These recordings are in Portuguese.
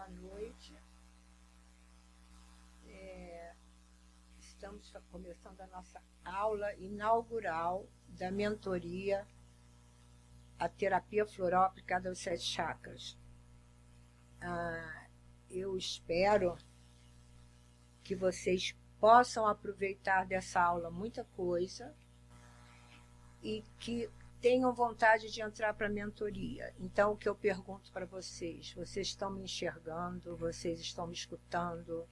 Boa noite. Estamos começando a nossa aula inaugural da mentoria A Terapia Floral Aplicada aos 7 Chakras. Eu espero que vocês possam aproveitar dessa aula muita coisa e que tenham vontade de entrar para a mentoria. Então, o que eu pergunto para vocês? Vocês estão me enxergando? Vocês estão me escutando?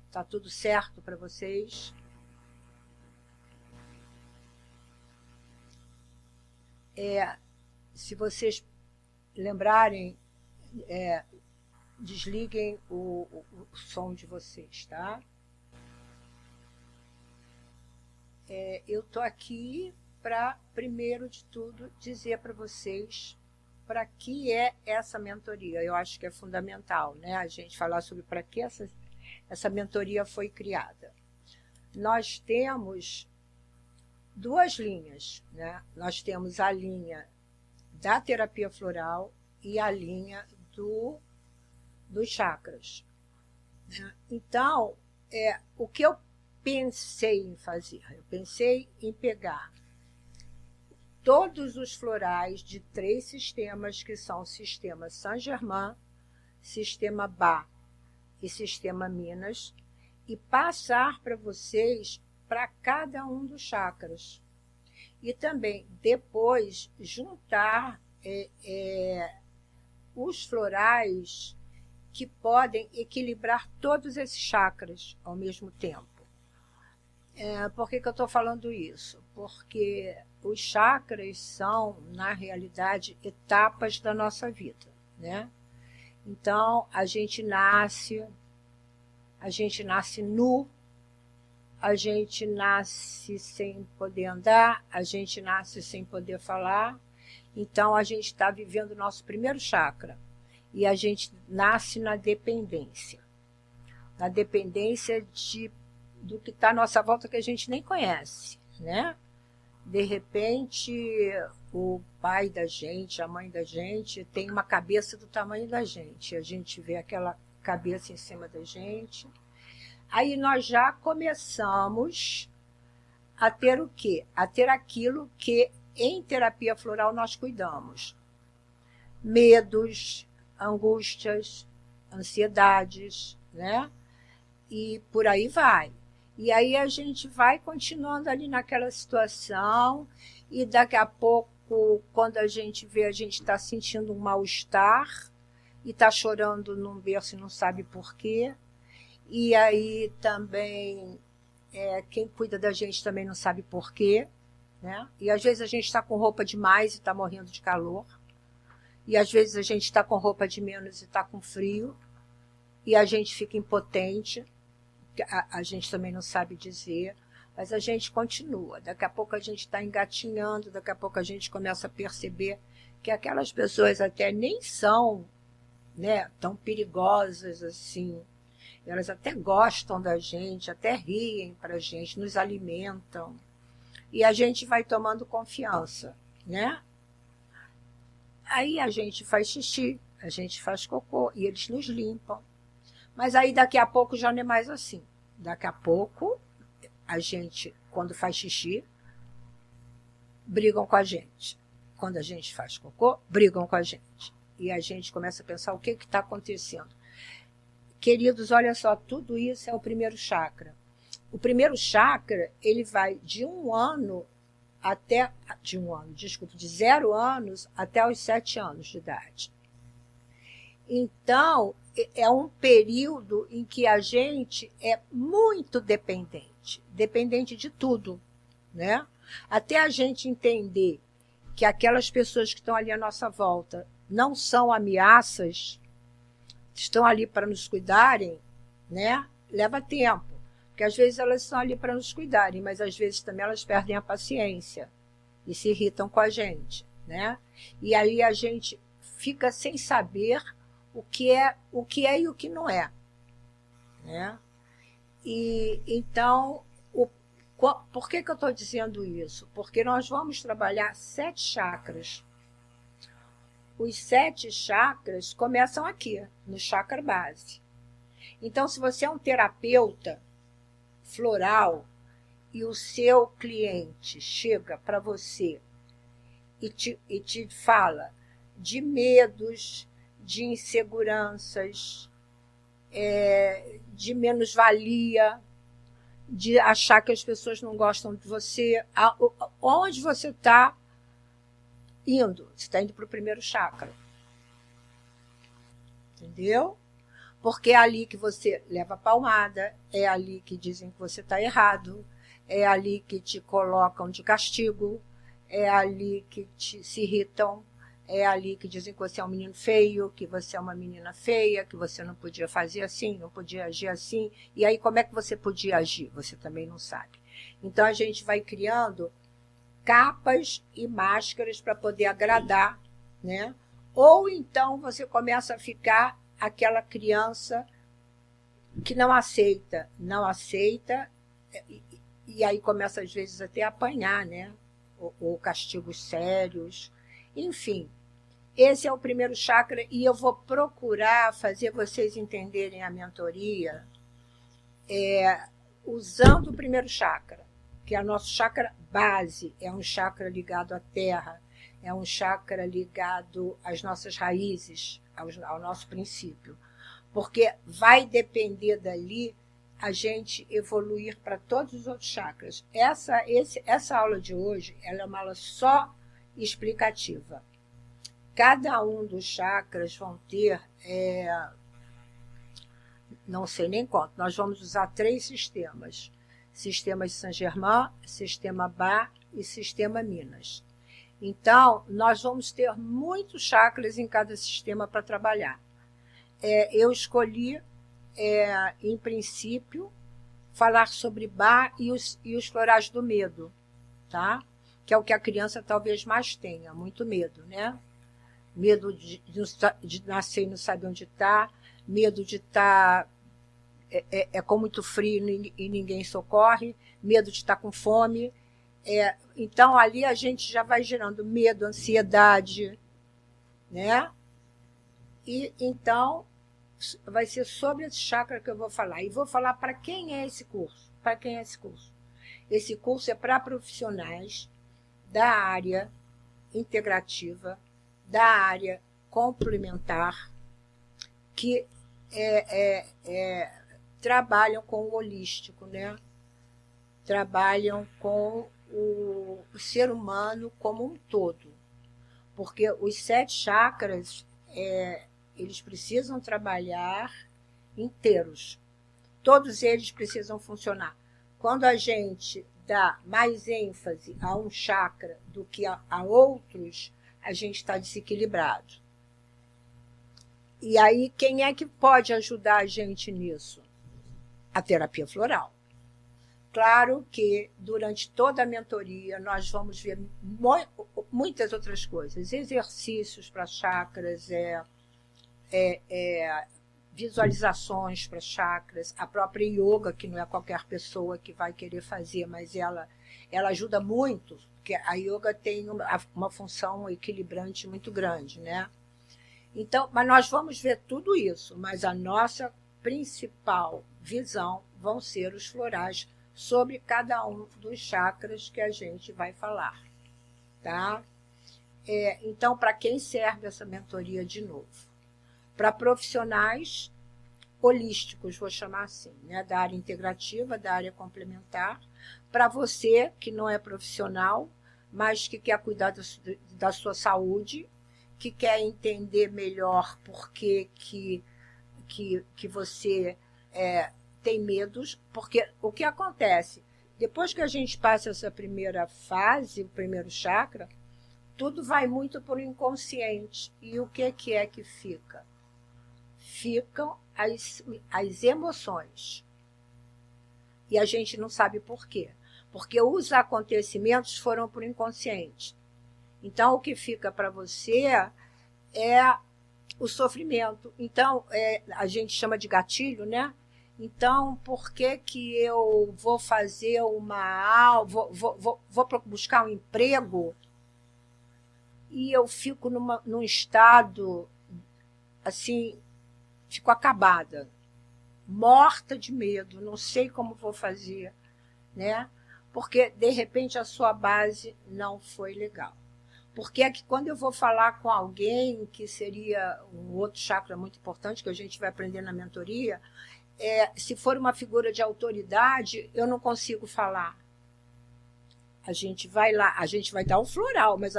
Está tudo certo para vocês? Se vocês lembrarem, desliguem o som de vocês, tá? Eu estou aqui para, primeiro de tudo, dizer para vocês para que é essa mentoria. Eu acho que é fundamental, né, a gente falar sobre para que essa mentoria foi criada. Nós temos duas linhas, né? Nós temos a linha da terapia floral e a linha dos chakras. Então, o que eu pensei em fazer? Eu pensei em pegar todos os florais de 3 sistemas, que são o sistema Saint-Germain, sistema Ba e sistema Minas, e passar para vocês para cada um dos chakras. E também, depois, juntar os florais que podem equilibrar todos esses chakras ao mesmo tempo. Por que eu estou falando isso? Porque os chakras são, na realidade, etapas da nossa vida, né? Então, a gente nasce nu, a gente nasce sem poder andar, a gente nasce sem poder falar. Então, a gente está vivendo o nosso primeiro chakra. E a gente nasce na dependência do que está à nossa volta, que a gente nem conhece, né? De repente, o pai da gente, a mãe da gente, tem uma cabeça do tamanho da gente. A gente vê aquela cabeça em cima da gente. Aí nós já começamos a ter o quê? A ter aquilo que em terapia floral nós cuidamos. Medos, angústias, ansiedades, né? E por aí vai. E aí a gente vai continuando ali naquela situação e daqui a pouco, quando a gente vê, a gente está sentindo um mal-estar e está chorando num berço e não sabe por quê. E aí também, quem cuida da gente também não sabe por quê, né? E às vezes a gente está com roupa demais e está morrendo de calor. E às vezes a gente está com roupa de menos e está com frio. E a gente fica impotente. A gente também não sabe dizer, mas a gente continua. Daqui a pouco a gente está engatinhando, daqui a pouco a gente começa a perceber que aquelas pessoas até nem são, né, tão perigosas assim. Elas até gostam da gente, até riem para a gente, nos alimentam. E a gente vai tomando confiança, né? Aí a gente faz xixi, a gente faz cocô e eles nos limpam. Mas aí daqui a pouco já não é mais assim. Daqui a pouco, a gente, quando faz xixi, brigam com a gente. Quando a gente faz cocô, brigam com a gente. E a gente começa a pensar o que está acontecendo. Queridos, olha só, tudo isso é o primeiro chakra. O primeiro chakra, ele vai de 0 anos até os 7 anos de idade. Então, é um período em que a gente é muito dependente de tudo, né? Até a gente entender que aquelas pessoas que estão ali à nossa volta não são ameaças, estão ali para nos cuidarem, né? Leva tempo, porque às vezes elas estão ali para nos cuidarem, mas às vezes também elas perdem a paciência e se irritam com a gente, né? E aí a gente fica sem saber o que é e o que não é, né? E então, por que eu estou dizendo isso? Porque nós vamos trabalhar 7 chakras. os 7 chakras começam aqui, no chakra base. Então, se você é um terapeuta floral e o seu cliente chega para você e te fala de medos, de inseguranças, de menos-valia, de achar que as pessoas não gostam de você, onde você está indo? Você está indo para o primeiro chakra. Entendeu? Porque é ali que você leva a palmada, é ali que dizem que você está errado, é ali que te colocam de castigo, é ali que se irritam, é ali que dizem que você é um menino feio, que você é uma menina feia, que você não podia fazer assim, não podia agir assim. E aí, como é que você podia agir? Você também não sabe. Então, a gente vai criando capas e máscaras para poder agradar, né? Ou então você começa a ficar aquela criança que não aceita, e aí começa às vezes até a apanhar, né? Ou castigos sérios, enfim. Esse é o primeiro chakra e eu vou procurar fazer vocês entenderem a mentoria usando o primeiro chakra, que é o nosso chakra base, é um chakra ligado à terra, é um chakra ligado às nossas raízes, ao nosso princípio. Porque vai depender dali a gente evoluir para todos os outros chakras. Essa aula de hoje ela é uma aula só explicativa. Cada um dos chakras vão ter, não sei nem quanto, nós vamos usar 3 sistemas. Sistema de Saint-Germain, sistema Ba e sistema Minas. Então, nós vamos ter muitos chakras em cada sistema para trabalhar. Eu escolhi, em princípio, falar sobre Ba e os florais do medo, tá? Que é o que a criança talvez mais tenha, muito medo, né? Medo de nascer e não saber onde está, medo de estar com muito frio e ninguém socorre, medo de estar com fome. Então, ali a gente já vai gerando medo, ansiedade, né? E então, vai ser sobre esse chakra que eu vou falar. E vou falar para quem é esse curso. Para quem é esse curso? Esse curso é para profissionais da área integrativa, da área complementar, que trabalham com o holístico, né? Trabalham com o ser humano como um todo. Porque os 7 chakras, eles precisam trabalhar inteiros. Todos eles precisam funcionar. Quando a gente dá mais ênfase a um chakra do que a outros, a gente está desequilibrado. E aí, quem é que pode ajudar a gente nisso? A terapia floral. Claro que, durante toda a mentoria, nós vamos ver muitas outras coisas. Exercícios para chakras, visualizações para chakras, a própria yoga, que não é qualquer pessoa que vai querer fazer, mas ela ajuda muito, porque a yoga tem uma função equilibrante muito grande, né? Então, mas nós vamos ver tudo isso, mas a nossa principal visão vão ser os florais sobre cada um dos chakras que a gente vai falar, tá? Então, para quem serve essa mentoria de novo? Para profissionais holísticos, vou chamar assim, né? Da área integrativa, da área complementar. Para você que não é profissional, mas que quer cuidar da sua saúde, que quer entender melhor por que você tem medos, porque o que acontece? Depois que a gente passa essa primeira fase, o primeiro chakra, tudo vai muito para o inconsciente. E o que é que fica? Ficam as emoções. E a gente não sabe por quê. Porque os acontecimentos foram para o inconsciente. Então, o que fica para você é o sofrimento. Então, a gente chama de gatilho, né? Então, por que eu vou fazer vou buscar um emprego e eu fico num estado, assim, fico acabada, morta de medo, não sei como vou fazer, né? Porque, de repente, a sua base não foi legal. Porque é que quando eu vou falar com alguém, que seria um outro chakra muito importante, que a gente vai aprender na mentoria, se for uma figura de autoridade, eu não consigo falar. A gente vai lá, a gente vai dar o floral, mas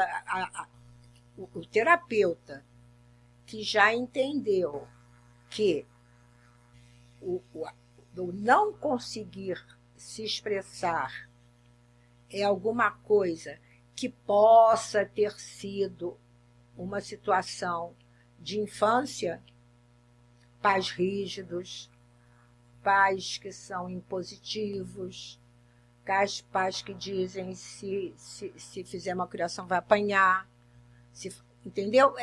o terapeuta que já entendeu que o não conseguir se expressar é alguma coisa que possa ter sido uma situação de infância, pais rígidos, pais que são impositivos, pais que dizem se fizer uma criação vai apanhar, entendeu?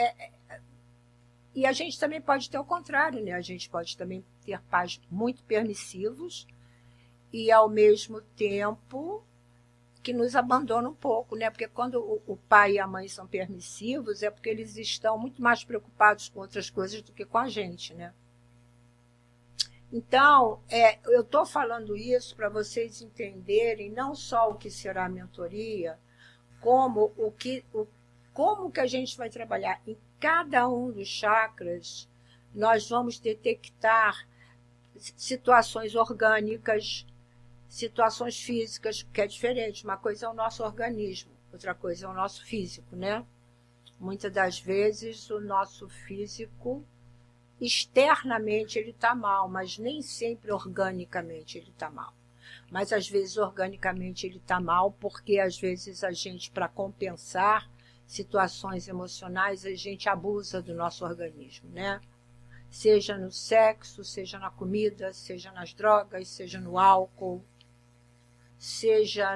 E a gente também pode ter o contrário, né? A gente pode também ter pais muito permissivos e, ao mesmo tempo, que nos abandonam um pouco, né? Porque quando o pai e a mãe são permissivos, é porque eles estão muito mais preocupados com outras coisas do que com a gente, né? Então, eu estou falando isso para vocês entenderem não só o que será a mentoria, como como que a gente vai trabalhar em cada um dos chakras. Nós vamos detectar situações orgânicas, situações físicas, que é diferente. Uma coisa é o nosso organismo, outra coisa é o nosso físico, né? Muitas das vezes o nosso físico, externamente ele está mal, mas nem sempre organicamente ele está mal. Mas às vezes organicamente ele está mal, porque às vezes a gente, para compensar situações emocionais, a gente abusa do nosso organismo, né? Seja no sexo, seja na comida, seja nas drogas, seja no álcool, seja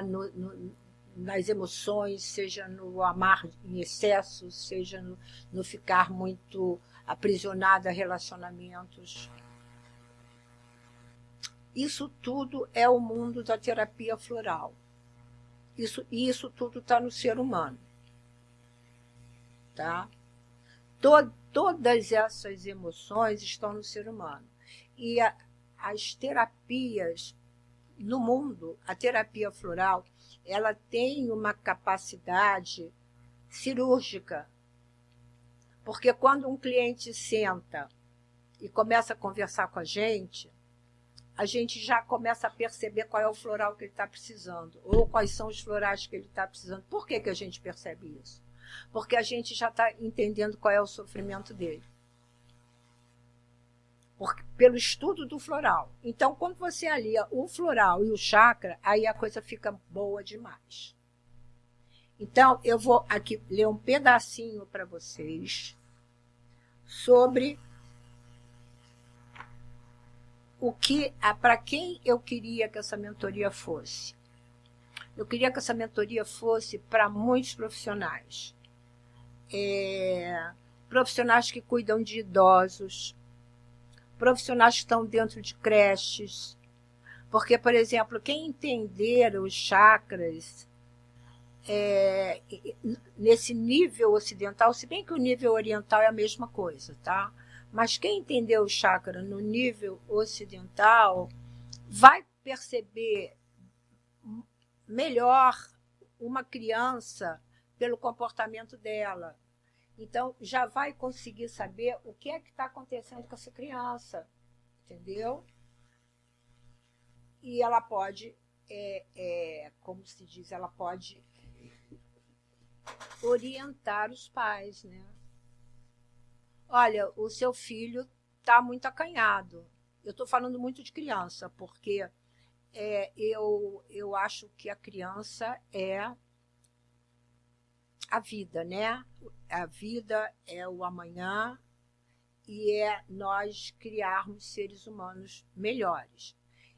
nas emoções, seja no amar em excesso, seja no ficar muito aprisionada a relacionamentos. Isso tudo é o mundo da terapia floral. Isso tudo está no ser humano. Tá? Todas essas emoções estão no ser humano. E as terapias no mundo, a terapia floral, ela tem uma capacidade cirúrgica. Porque quando um cliente senta e começa a conversar com a gente já começa a perceber qual é o floral que ele está precisando, ou quais são os florais que ele está precisando. Por que a gente percebe isso? Porque a gente já está entendendo qual é o sofrimento dele. Pelo estudo do floral. Então, quando você alia o floral e o chakra, aí a coisa fica boa demais. Então, eu vou aqui ler um pedacinho para vocês sobre para quem eu queria que essa mentoria fosse. Eu queria que essa mentoria fosse para muitos profissionais. Profissionais que cuidam de idosos, profissionais que estão dentro de creches. Porque, por exemplo, quem entender os chakras nesse nível ocidental, se bem que o nível oriental é a mesma coisa, tá? Mas quem entender o chakra no nível ocidental vai perceber melhor uma criança pelo comportamento dela. Então, já vai conseguir saber o que é que está acontecendo com essa criança, entendeu? E ela pode, como se diz, ela pode orientar os pais, né? Olha, o seu filho está muito acanhado. Eu estou falando muito de criança, porque eu acho que a criança é a vida, né? A vida é o amanhã e é nós criarmos seres humanos melhores.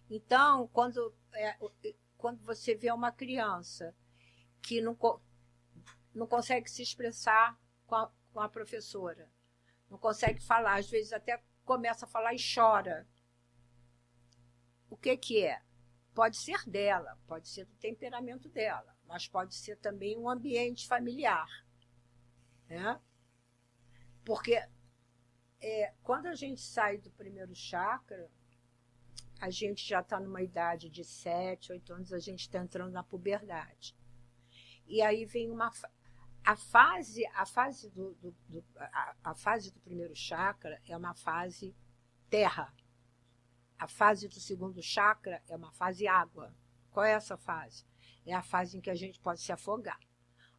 Então, quando você vê uma criança que não consegue se expressar com a professora, não consegue falar, às vezes até começa a falar e chora. O que é? Pode ser dela, pode ser do temperamento dela, mas pode ser também um ambiente familiar. né? Porque quando a gente sai do primeiro chakra, a gente já está numa idade de 7, 8 anos, a gente está entrando na puberdade. E aí vem a fase do primeiro chakra é uma fase terra. A fase do segundo chakra é uma fase água. Qual é essa fase? É a fase em que a gente pode se afogar.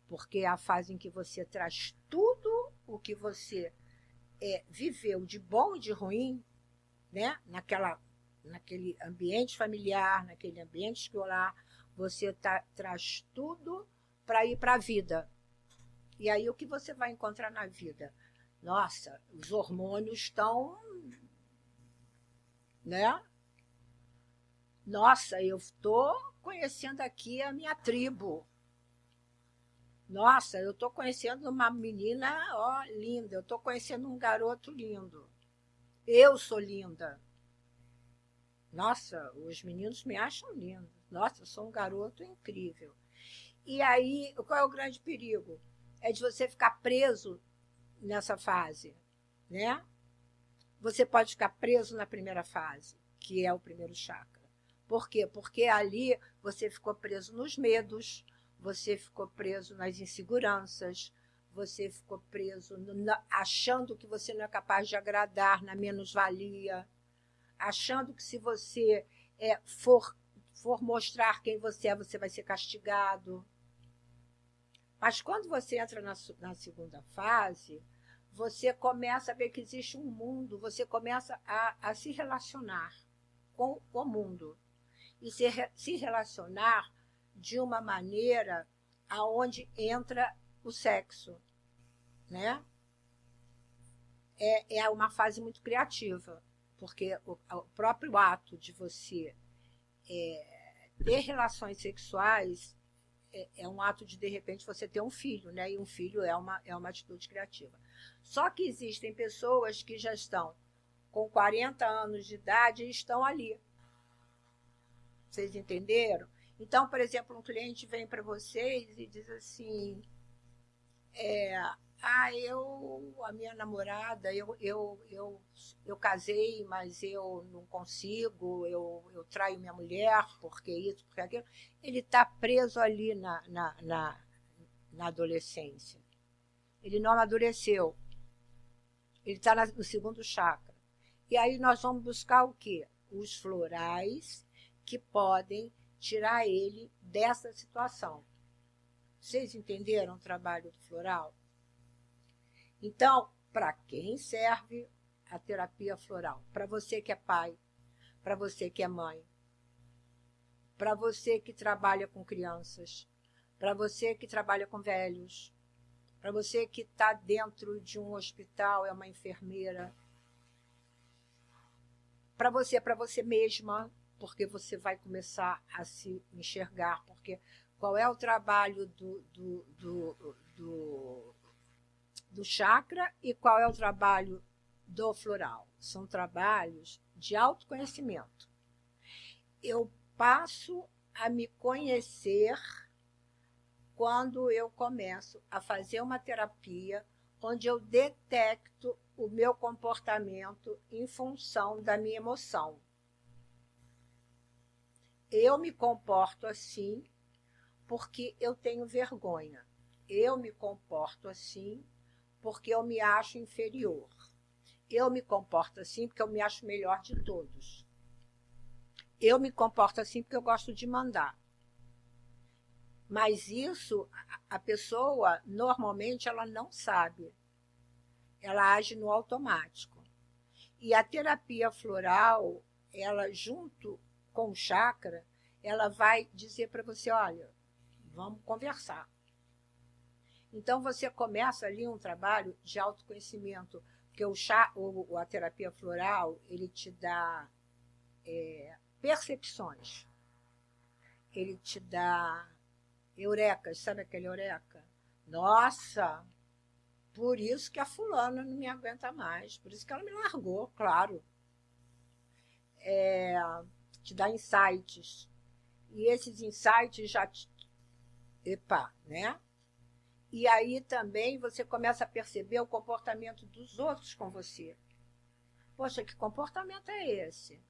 Porque é a fase em que você traz tudo o que você viveu de bom e de ruim, né? Naquele ambiente familiar, naquele ambiente escolar, você traz tudo para ir para a vida. E aí o que você vai encontrar na vida? Nossa, os hormônios estão, né? Nossa, eu estou conhecendo aqui a minha tribo. Nossa, eu estou conhecendo uma menina, ó, linda. Eu estou conhecendo um garoto lindo. Eu sou linda. Nossa, os meninos me acham linda. Nossa, eu sou um garoto incrível. E aí, qual é o grande perigo? É de você ficar preso nessa fase, né? Você pode ficar preso na primeira fase, que é o primeiro chakra. Por quê? Porque ali você ficou preso nos medos, você ficou preso nas inseguranças, você ficou preso achando que você não é capaz de agradar, na menos-valia, achando que se você for mostrar quem você é, você vai ser castigado. Mas quando você entra na segunda fase, você começa a ver que existe um mundo, você começa a se relacionar com o mundo. E se relacionar de uma maneira aonde entra o sexo, né? É uma fase muito criativa, porque o próprio ato de você ter relações sexuais é um ato de repente, você ter um filho, né? E um filho é uma atitude criativa. Só que existem pessoas que já estão com 40 anos de idade e estão ali. Vocês entenderam? Então, por exemplo, um cliente vem para vocês e diz assim, a minha namorada, eu casei, mas eu não consigo, eu traio minha mulher, porque isso, porque aquilo. Ele está preso ali na adolescência. Ele não amadureceu. Ele está no segundo chakra. E aí nós vamos buscar o quê? Os florais que podem tirar ele dessa situação. Vocês entenderam o trabalho do floral? Então, para quem serve a terapia floral? Para você que é pai, para você que é mãe, para você que trabalha com crianças, para você que trabalha com velhos, para você que está dentro de um hospital, é uma enfermeira, para você mesma, porque você vai começar a se enxergar, porque qual é o trabalho do chakra e qual é o trabalho do floral? São trabalhos de autoconhecimento. Eu passo a me conhecer quando eu começo a fazer uma terapia onde eu detecto o meu comportamento em função da minha emoção. Eu me comporto assim porque eu tenho vergonha. Eu me comporto assim porque eu me acho inferior. Eu me comporto assim porque eu me acho melhor de todos. Eu me comporto assim porque eu gosto de mandar. Mas isso, a pessoa, normalmente, ela não sabe. Ela age no automático. E a terapia floral, ela, junto com o chakra, ela vai dizer para você, olha, vamos conversar. Então, você começa ali um trabalho de autoconhecimento, porque a terapia floral, ele te dá percepções. Ele te dá eurecas, sabe aquele eureka? Nossa, por isso que a fulana não me aguenta mais, por isso que ela me largou, claro. Te dá insights. E esses insights já te... Epa, né? E aí também você começa a perceber o comportamento dos outros com você. Poxa, que comportamento é esse?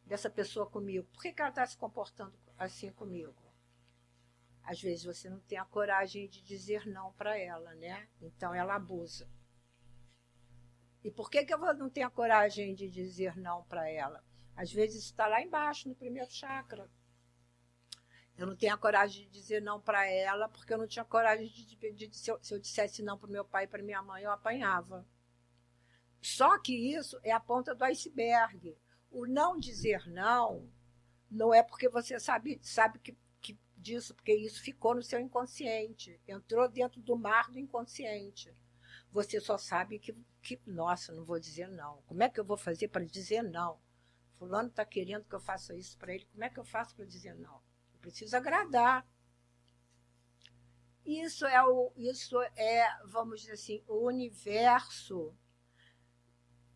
Dessa pessoa comigo. Por que ela está se comportando assim comigo? Às vezes você não tem a coragem de dizer não para ela, né? Então ela abusa. E por que eu não tenho a coragem de dizer não para ela? Às vezes isso está lá embaixo, no primeiro chakra. Eu não tenho a coragem de dizer não para ela, porque eu não tinha coragem se eu dissesse não para o meu pai e para minha mãe, eu apanhava. Só que isso é a ponta do iceberg. O não dizer não é porque você sabe que disso, porque isso ficou no seu inconsciente, entrou dentro do mar do inconsciente. Você só sabe nossa, não vou dizer não. Como é que eu vou fazer para dizer não? Fulano está querendo que eu faça isso para ele, como é que eu faço para dizer não? Eu preciso agradar. Isso é, vamos dizer assim, o universo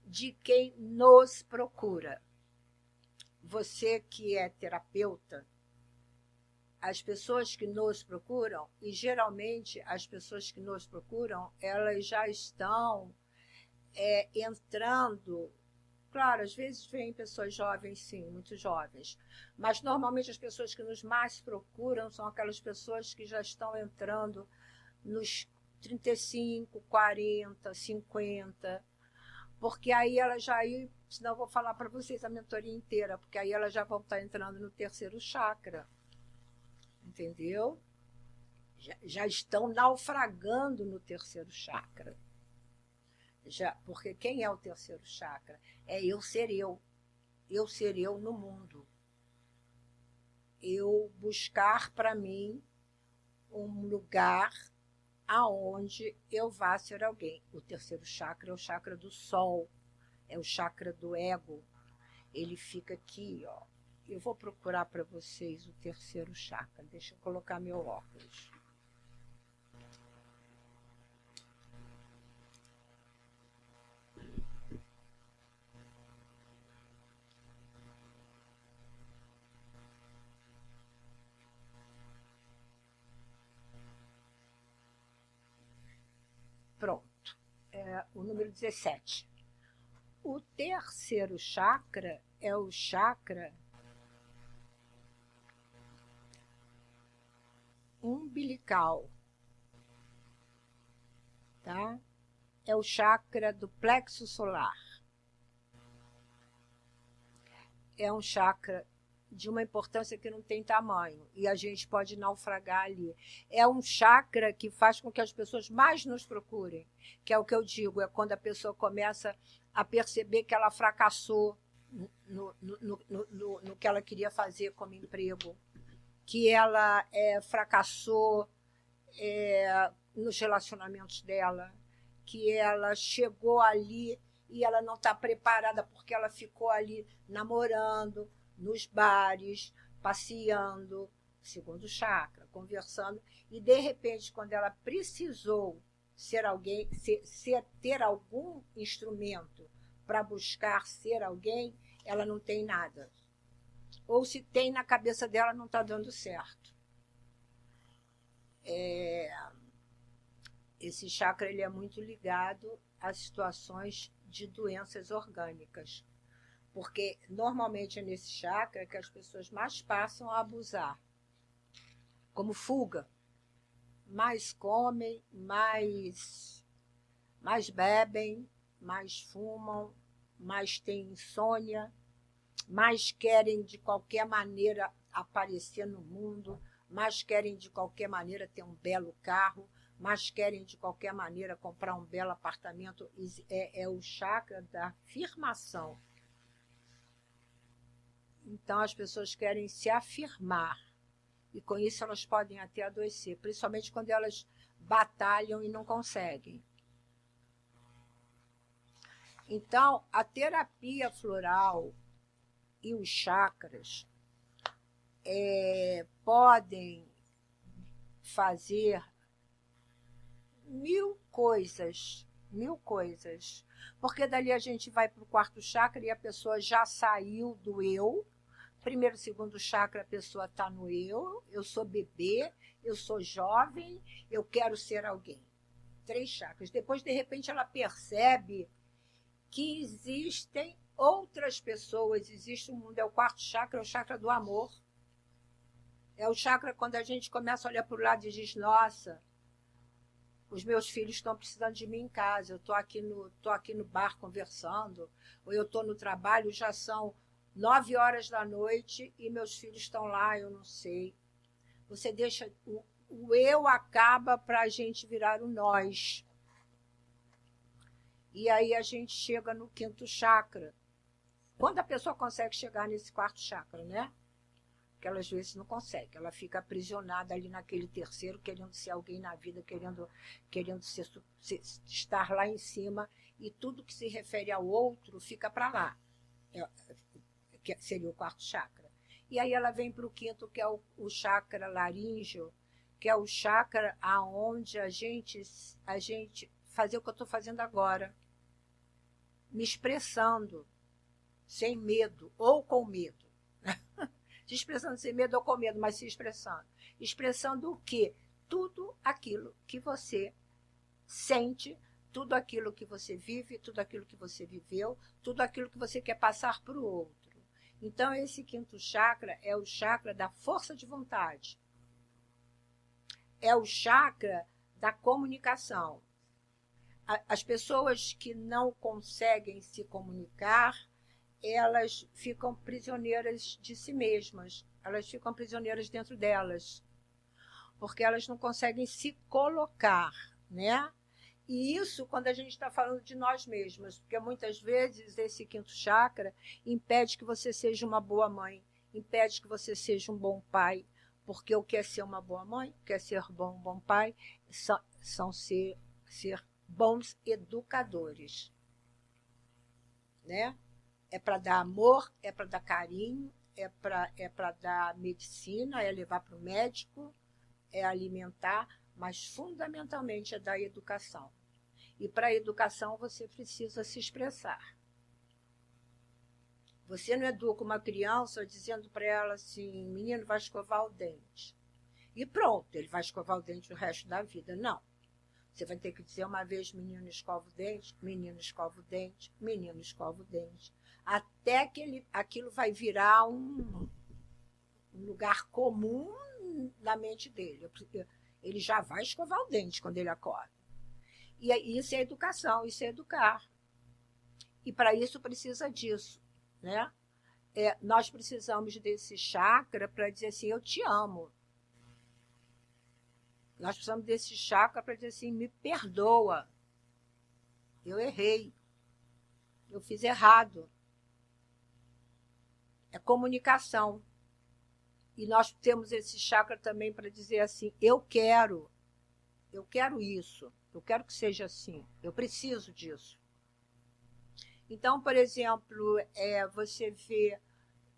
de quem nos procura. Você que é terapeuta, as pessoas que nos procuram, e geralmente as pessoas que nos procuram, elas já estão entrando. Claro, às vezes vêm pessoas jovens, sim, muito jovens, mas normalmente as pessoas que nos mais procuram são aquelas pessoas que já estão entrando nos 35, 40, 50, porque aí elas já, senão eu vou falar para vocês a mentoria inteira, porque aí elas já vão estar entrando no terceiro chakra, entendeu? Já estão naufragando no terceiro chakra. Porque quem é o terceiro chakra? É eu ser eu no mundo. Eu buscar para mim um lugar aonde eu vá ser alguém. O terceiro chakra é o chakra do sol, é o chakra do ego. Ele fica aqui, ó. Eu vou procurar para vocês o terceiro chakra. Deixa eu colocar meu óculos. Pronto. O número 17. O terceiro chakra é o chakra umbilical, tá? É o chakra do plexo solar. É um chakra de uma importância que não tem tamanho e a gente pode naufragar ali. É um chakra que faz com que as pessoas mais nos procurem, que é o que eu digo, é quando a pessoa começa a perceber que ela fracassou no que ela queria fazer como emprego, que ela fracassou nos relacionamentos dela, que ela chegou ali e ela não está preparada porque ela ficou ali namorando, nos bares, passeando, segundo chakra, conversando, e de repente, quando ela precisou ser alguém, ter algum instrumento para buscar ser alguém, ela não tem nada. Ou se tem na cabeça dela, não está dando certo. Esse chakra ele é muito ligado a situações de doenças orgânicas, porque normalmente é nesse chakra que as pessoas mais passam a abusar, como fuga, mais comem, mais bebem, mais fumam, mais têm insônia, mais querem de qualquer maneira aparecer no mundo, mais querem de qualquer maneira ter um belo carro, mas querem de qualquer maneira comprar um belo apartamento. É o chakra da afirmação. Então as pessoas querem se afirmar e com isso elas podem até adoecer, principalmente quando elas batalham e não conseguem. Então a terapia floral e os chakras podem fazer mil coisas, porque dali a gente vai para o quarto chakra e a pessoa já saiu do eu primeiro, segundo chakra, a pessoa está no eu sou bebê, eu sou jovem, eu quero ser alguém. 3 chakras. Depois, de repente, ela percebe que existem outras pessoas, existe um mundo. É o 4º chakra, é o chakra do amor. É o chakra quando a gente começa a olhar para o lado e diz, nossa, os meus filhos estão precisando de mim em casa, eu estou aqui no bar conversando, ou eu estou no trabalho, já são 9 horas da noite e meus filhos estão lá, eu não sei. Você deixa, o eu acaba para a gente virar o nós. E aí a gente chega no 5º chakra. Quando a pessoa consegue chegar nesse 4º chakra, né? Porque ela às vezes não consegue, ela fica aprisionada ali naquele 3º, querendo ser alguém na vida, querendo estar lá em cima, e tudo que se refere ao outro fica para lá, que seria o 4º chakra. E aí ela vem para o 5º, que é o chakra laríngeo, que é o chakra aonde a gente fazer o que eu estou fazendo agora, me expressando, sem medo ou com medo. Se expressando sem medo ou com medo, mas se expressando. Expressando o quê? Tudo aquilo que você sente, tudo aquilo que você vive, tudo aquilo que você viveu, tudo aquilo que você quer passar para o outro. Então, esse 5º chakra é o chakra da força de vontade. É o chakra da comunicação. As pessoas que não conseguem se comunicar, elas ficam prisioneiras de si mesmas, elas ficam prisioneiras dentro delas, porque elas não conseguem se colocar, né? E isso quando a gente está falando de nós mesmas, porque muitas vezes esse 5º chakra impede que você seja uma boa mãe, impede que você seja um bom pai, porque o que é ser uma boa mãe, o que é ser um bom pai, são ser bons educadores, né? É para dar amor, é para dar carinho, é para dar medicina, é levar para o médico, é alimentar, mas fundamentalmente é dar educação. E para a educação você precisa se expressar. Você não educa uma criança dizendo para ela assim, menino, vai escovar o dente. E pronto, ele vai escovar o dente o resto da vida. Não. Você vai ter que dizer uma vez, menino, escova o dente, menino, escova o dente, menino, escova o dente. Até que aquilo vai virar um lugar comum na mente dele. Ele já vai escovar o dente quando ele acorda. E isso é educação, isso é educar. E para isso precisa disso, né? Nós precisamos desse chakra para dizer assim, eu te amo. Nós precisamos desse chakra para dizer assim, me perdoa. Eu errei. Eu fiz errado. É comunicação. E nós temos esse chakra também para dizer assim, eu quero isso, eu quero que seja assim, eu preciso disso. Então, por exemplo, você vê,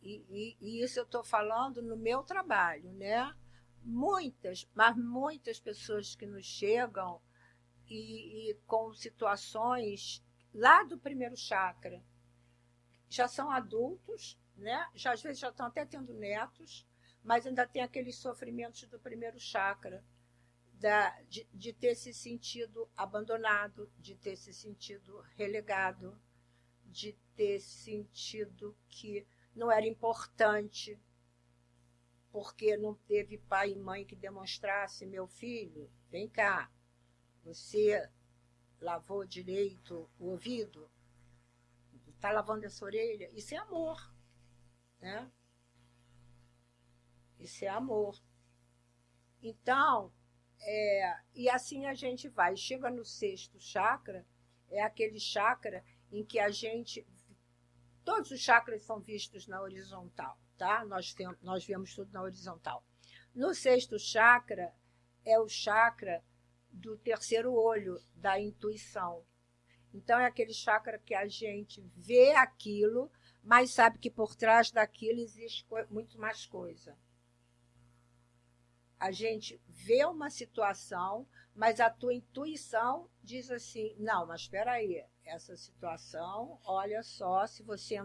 e isso eu estou falando no meu trabalho, né? Mas muitas pessoas que nos chegam e com situações lá do 1º chakra, já são adultos, né? Às vezes já estão até tendo netos, mas ainda tem aqueles sofrimentos do 1º chakra, de ter se sentido abandonado, de ter se sentido relegado, de ter sentido que não era importante, porque não teve pai e mãe que demonstrasse, meu filho, vem cá, você lavou direito o ouvido? Está lavando essa orelha? Isso é amor, né? Isso é amor. Então, e assim a gente vai. Chega no 6º chakra, é aquele chakra em que a gente... Todos os chakras são vistos na horizontal, tá? Nós vemos tudo na horizontal. No 6º chakra, é o chakra do 3º olho, da intuição. Então, é aquele chakra que a gente vê aquilo, mas sabe que por trás daquilo existe muito mais coisa. A gente vê uma situação, mas a tua intuição diz assim, não, mas espera aí, essa situação, olha só, se você